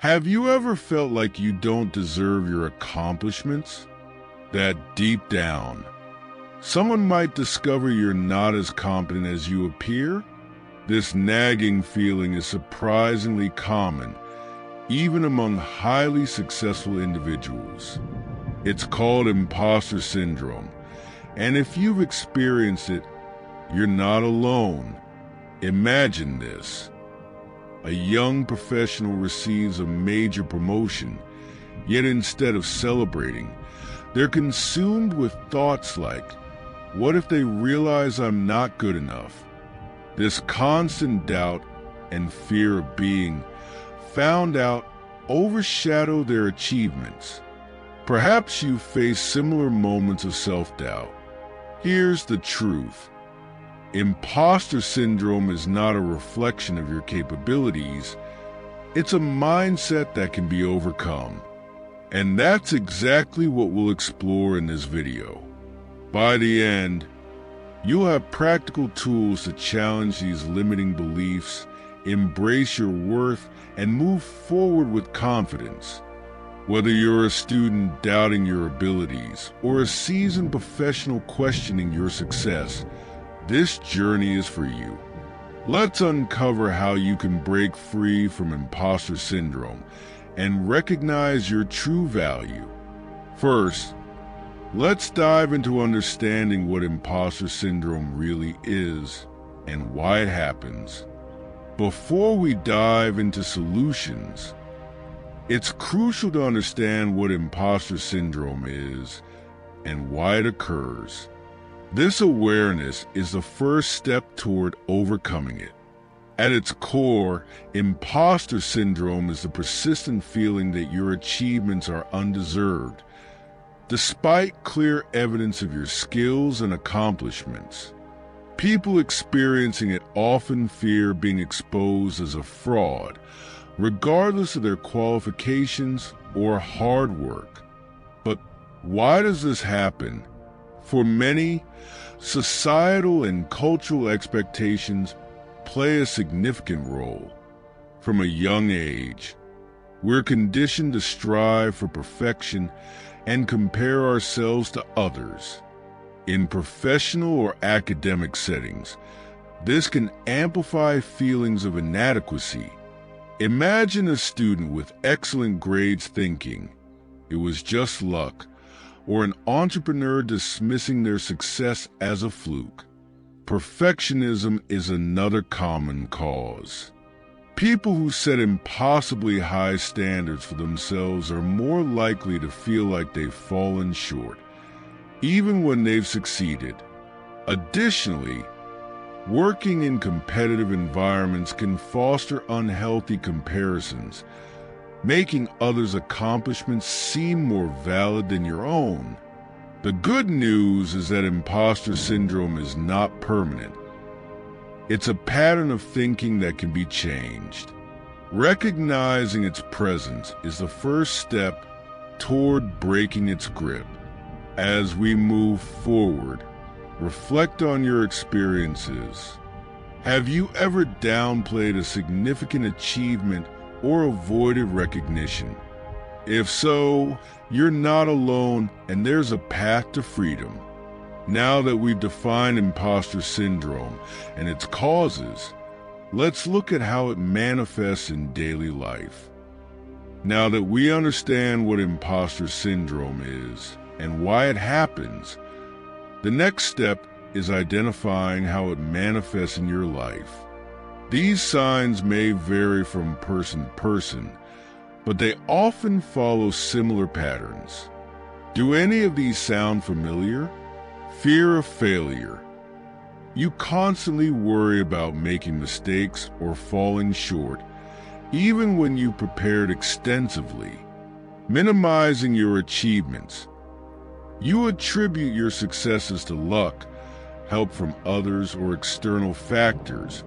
Have you ever felt like you don't deserve your accomplishments? That deep down, someone might discover you're not as competent as you appear? This nagging feeling is surprisingly common, even among highly successful individuals. It's called imposter syndrome, and if you've experienced it, you're not alone. Imagine this. A young professional receives a major promotion, yet instead of celebrating, they're consumed with thoughts like, what if they realize I'm not good enough? This constant doubt and fear of being found out overshadow their achievements. Perhaps you face similar moments of self-doubt. Here's the truth. Imposter syndrome is not a reflection of your capabilities. It's a mindset that can be overcome. And that's exactly what we'll explore in this video. By the end, you'll have practical tools to challenge these limiting beliefs, embrace your worth, and move forward with confidence. Whether you're a student doubting your abilities or a seasoned professional questioning your success, this journey is for you. Let's uncover how you can break free from imposter syndrome and recognize your true value. First, let's dive into understanding what imposter syndrome really is and why it happens. Before we dive into solutions, it's crucial to understand what imposter syndrome is and why it occurs. This awareness is the first step toward overcoming it. At its core, imposter syndrome is the persistent feeling that your achievements are undeserved, despite clear evidence of your skills and accomplishments. People experiencing it often fear being exposed as a fraud, regardless of their qualifications or hard work. But why does this happen? For many, societal and cultural expectations play a significant role. From a young age, we're conditioned to strive for perfection and compare ourselves to others. In professional or academic settings, this can amplify feelings of inadequacy. Imagine a student with excellent grades thinking it was just luck, or an entrepreneur dismissing their success as a fluke. Perfectionism is another common cause. People who set impossibly high standards for themselves are more likely to feel like they've fallen short, even when they've succeeded. Additionally, working in competitive environments can foster unhealthy comparisons, making others' accomplishments seem more valid than your own. The good news is that imposter syndrome is not permanent. It's a pattern of thinking that can be changed. Recognizing its presence is the first step toward breaking its grip. As we move forward, reflect on your experiences. Have you ever downplayed a significant achievement or avoided recognition? If so, you're not alone and there's a path to freedom. Now that we've defined imposter syndrome and its causes, let's look at how it manifests in daily life. Now that we understand what imposter syndrome is and why it happens, the next step is identifying how it manifests in your life. These signs may vary from person to person, but they often follow similar patterns. Do any of these sound familiar? Fear of failure. You constantly worry about making mistakes or falling short, even when you prepared extensively. Minimizing your achievements. You attribute your successes to luck, help from others, or external factors,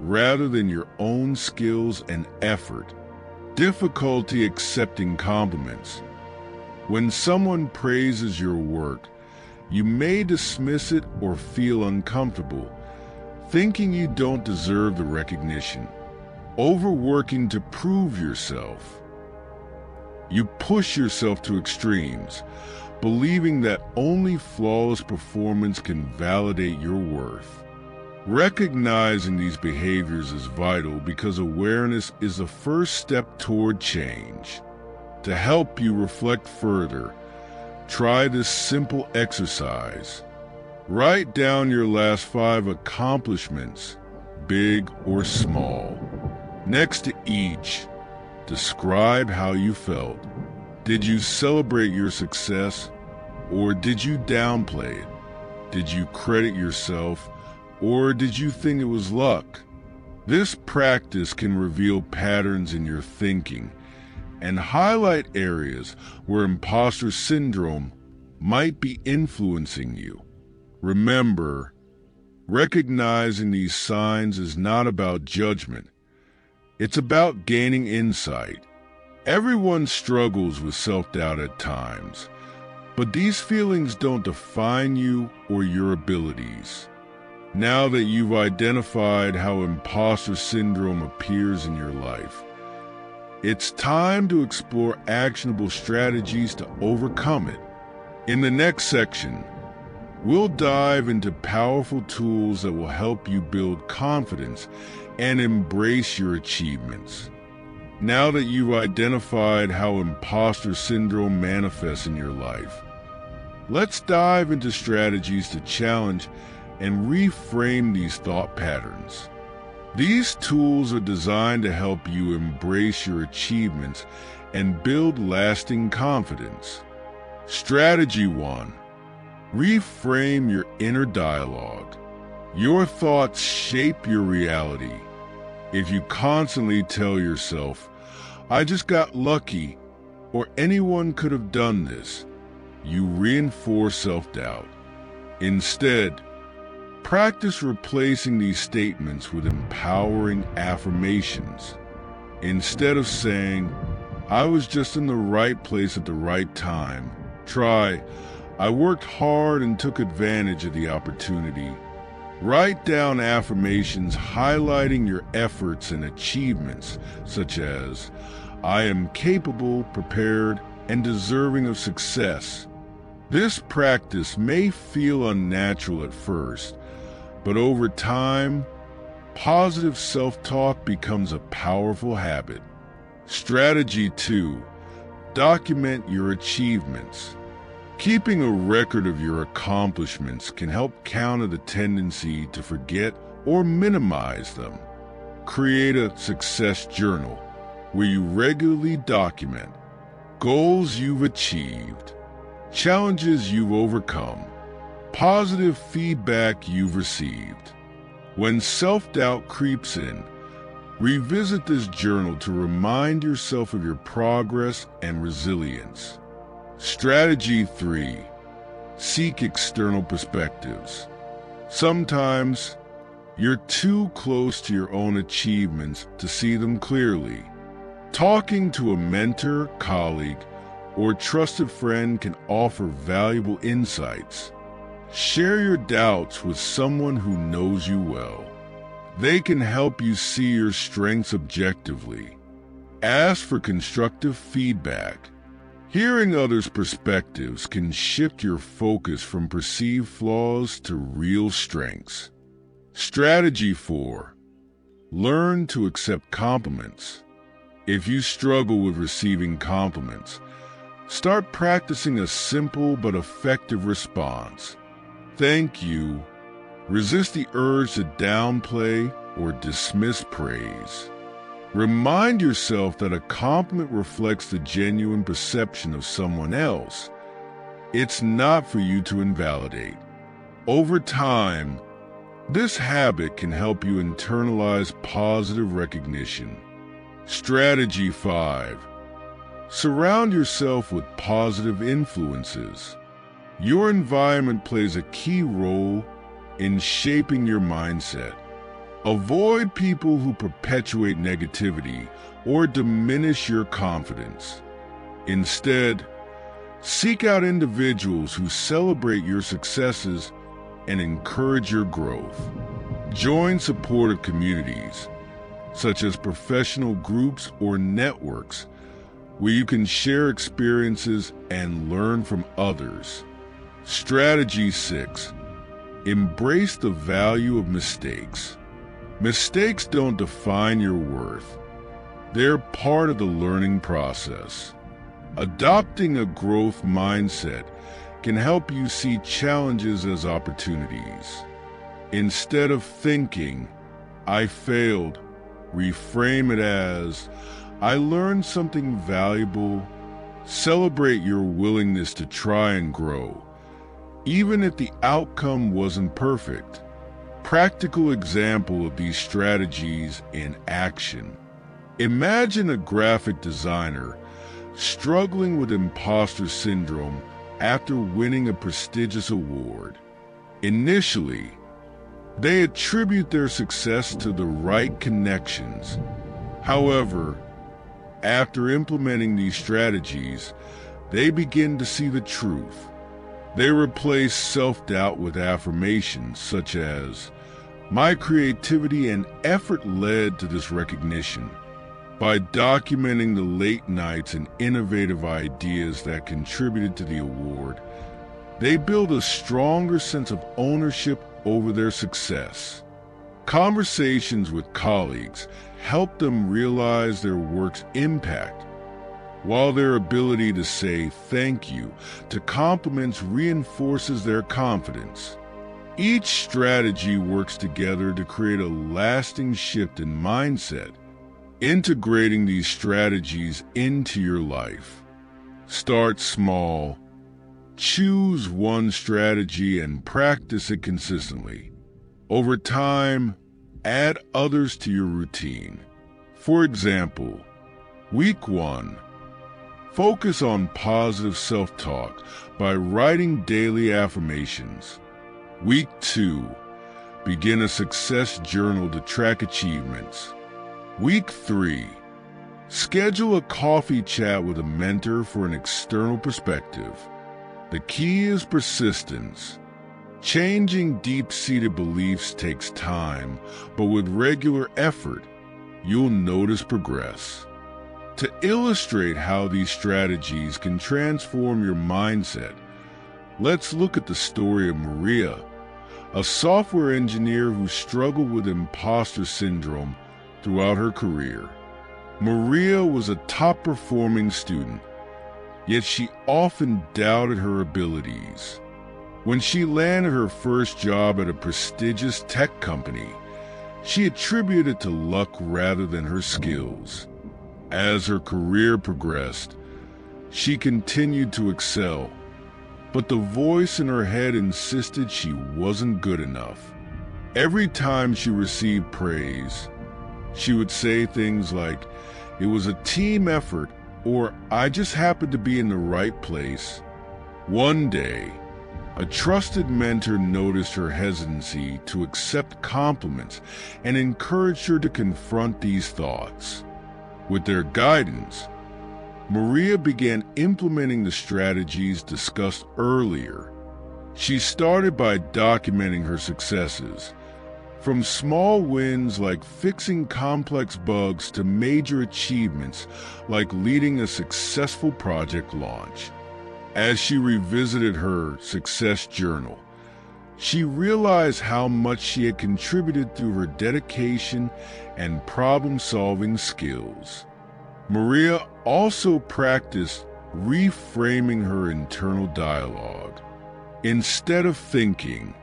rather than your own skills and effort. Difficulty accepting compliments. When someone praises your work, you may dismiss it or feel uncomfortable, thinking you don't deserve the recognition. Overworking to prove yourself. You push yourself to extremes, believing that only flawless performance can validate your worth. Recognizing these behaviors is vital because awareness is the first step toward change. To help you reflect further, try this simple exercise. Write down your last 5 accomplishments, big or small. Next to each, describe how you felt. Did you celebrate your success, or did you downplay it? Did you credit yourself, or did you think it was luck? This practice can reveal patterns in your thinking and highlight areas where imposter syndrome might be influencing you. Remember, recognizing these signs is not about judgment. It's about gaining insight. Everyone struggles with self-doubt at times, but these feelings don't define you or your abilities. Now that you've identified how imposter syndrome appears in your life, it's time to explore actionable strategies to overcome it. In the next section, we'll dive into powerful tools that will help you build confidence and embrace your achievements. Now that you've identified how imposter syndrome manifests in your life, let's dive into strategies to challenge and reframe these thought patterns. These tools are designed to help you embrace your achievements and build lasting confidence. Strategy 1. Reframe your inner dialogue. Your thoughts shape your reality. If you constantly tell yourself, "I just got lucky," or "anyone could have done this," you reinforce self-doubt. Instead, practice replacing these statements with empowering affirmations. Instead of saying, "I was just in the right place at the right time," try, "I worked hard and took advantage of the opportunity." Write down affirmations highlighting your efforts and achievements, such as, "I am capable, prepared, and deserving of success." This practice may feel unnatural at first, but over time, positive self-talk becomes a powerful habit. Strategy 2. Document your achievements. Keeping a record of your accomplishments can help counter the tendency to forget or minimize them. Create a success journal where you regularly document goals you've achieved, challenges you've overcome, positive feedback you've received. When self-doubt creeps in, revisit this journal to remind yourself of your progress and resilience. Strategy 3. Seek external perspectives. Sometimes, you're too close to your own achievements to see them clearly. Talking to a mentor, colleague, or trusted friend can offer valuable insights. Share your doubts with someone who knows you well. They can help you see your strengths objectively. Ask for constructive feedback. Hearing others' perspectives can shift your focus from perceived flaws to real strengths. Strategy 4. Learn to accept compliments. If you struggle with receiving compliments, start practicing a simple but effective response. Thank you. Resist the urge to downplay or dismiss praise. Remind yourself that a compliment reflects the genuine perception of someone else. It's not for you to invalidate. Over time, this habit can help you internalize positive recognition. Strategy 5. Surround yourself with positive influences. Your environment plays a key role in shaping your mindset. Avoid people who perpetuate negativity or diminish your confidence. Instead, seek out individuals who celebrate your successes and encourage your growth. Join supportive communities, such as professional groups or networks, where you can share experiences and learn from others. Strategy 6. Embrace the value of mistakes. Mistakes don't define your worth. They're part of the learning process. Adopting a growth mindset can help you see challenges as opportunities. Instead of thinking, "I failed," reframe it as, "I learned something valuable." Celebrate your willingness to try and grow, even if the outcome wasn't perfect. Practical example of these strategies in action. Imagine a graphic designer struggling with imposter syndrome after winning a prestigious award. Initially, they attribute their success to the right connections. However, after implementing these strategies, they begin to see the truth. They replace self-doubt with affirmations such as, "My creativity and effort led to this recognition." By documenting the late nights and innovative ideas that contributed to the award, they build a stronger sense of ownership over their success. Conversations with colleagues help them realize their work's impact, while their ability to say thank you to compliments reinforces their confidence. Each strategy works together to create a lasting shift in mindset. Integrating these strategies into your life. Start small. Choose one strategy and practice it consistently. Over time, add others to your routine. For example, Week 1. Focus on positive self-talk by writing daily affirmations. Week 2. Begin a success journal to track achievements. Week 3. Schedule a coffee chat with a mentor for an external perspective. The key is persistence. Changing deep-seated beliefs takes time, but with regular effort, you'll notice progress. To illustrate how these strategies can transform your mindset, let's look at the story of Maria, a software engineer who struggled with imposter syndrome throughout her career. Maria was a top-performing student, yet she often doubted her abilities. When she landed her first job at a prestigious tech company, she attributed it to luck rather than her skills. As her career progressed, she continued to excel, but the voice in her head insisted she wasn't good enough. Every time she received praise, she would say things like, "It was a team effort," or "I just happened to be in the right place." One day, a trusted mentor noticed her hesitancy to accept compliments and encouraged her to confront these thoughts. With their guidance, Maria began implementing the strategies discussed earlier. She started by documenting her successes, from small wins like fixing complex bugs to major achievements like leading a successful project launch. As she revisited her success journal, she realized how much she had contributed through her dedication and problem-solving skills. Maria also practiced reframing her internal dialogue. Instead of thinking,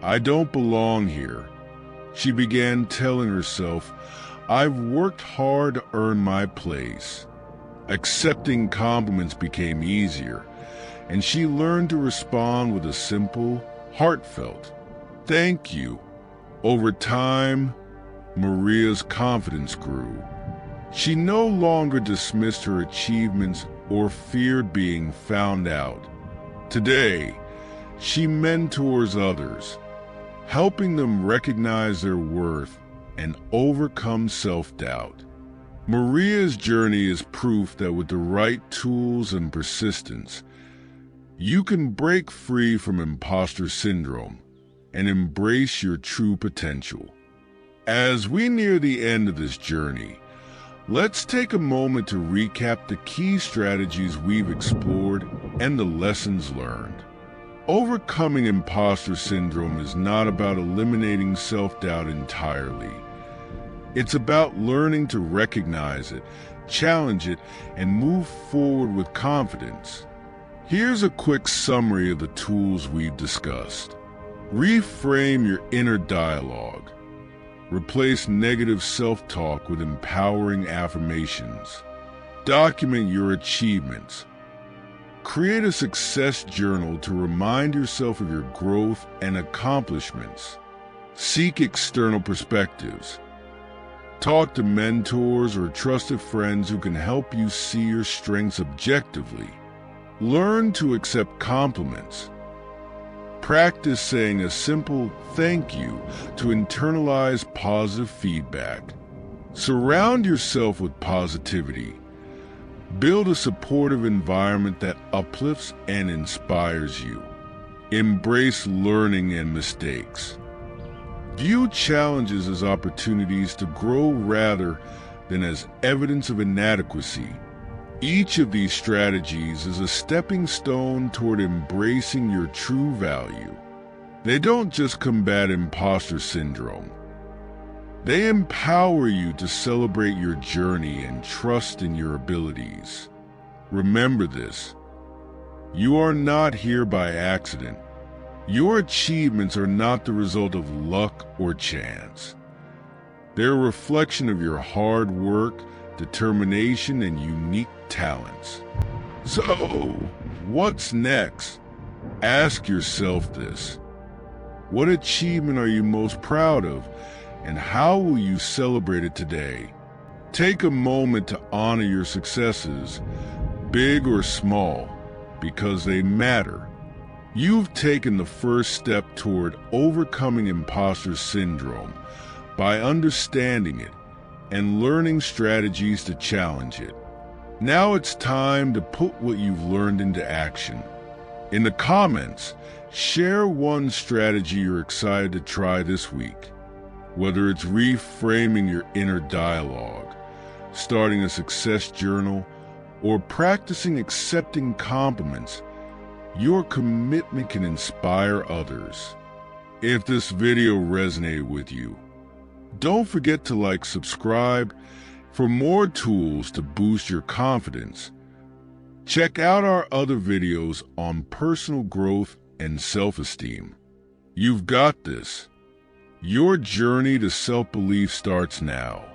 "I don't belong here," she began telling herself, "I've worked hard to earn my place." Accepting compliments became easier, and she learned to respond with a simple, heartfelt, "Thank you." Over time, Maria's confidence grew. She no longer dismissed her achievements or feared being found out. Today, she mentors others, helping them recognize their worth and overcome self-doubt. Maria's journey is proof that with the right tools and persistence, you can break free from imposter syndrome and embrace your true potential. As we near the end of this journey, Let's take a moment to recap the key strategies we've explored and the lessons learned. Overcoming imposter syndrome is not about eliminating self-doubt entirely. It's about learning to recognize it, challenge it, and move forward with confidence. Here's a quick summary of the tools we've discussed. Reframe your inner dialogue. Replace negative self-talk with empowering affirmations. Document your achievements. Create a success journal to remind yourself of your growth and accomplishments. Seek external perspectives. Talk to mentors or trusted friends who can help you see your strengths objectively. Learn to accept compliments. Practice saying a simple thank you to internalize positive feedback. Surround yourself with positivity. Build a supportive environment that uplifts and inspires you. Embrace learning and mistakes. View challenges as opportunities to grow rather than as evidence of inadequacy. Each of these strategies is a stepping stone toward embracing your true value. They don't just combat imposter syndrome. They empower you to celebrate your journey and trust in your abilities. Remember this: you are not here by accident. Your achievements are not the result of luck or chance. They're a reflection of your hard work, determination, and unique talents. So, what's next? Ask yourself this: what achievement are you most proud of, and how will you celebrate it today? Take a moment to honor your successes, big or small, because they matter. You've taken the first step toward overcoming imposter syndrome by understanding it and learning strategies to challenge it. Now it's time to put what you've learned into action. In the comments, share one strategy you're excited to try this week. Whether it's reframing your inner dialogue, starting a success journal, or practicing accepting compliments, your commitment can inspire others. If this video resonated with you, don't forget to subscribe for more tools to boost your confidence. Check out our other videos on personal growth and self-esteem. You've got this. Your journey to self-belief starts now.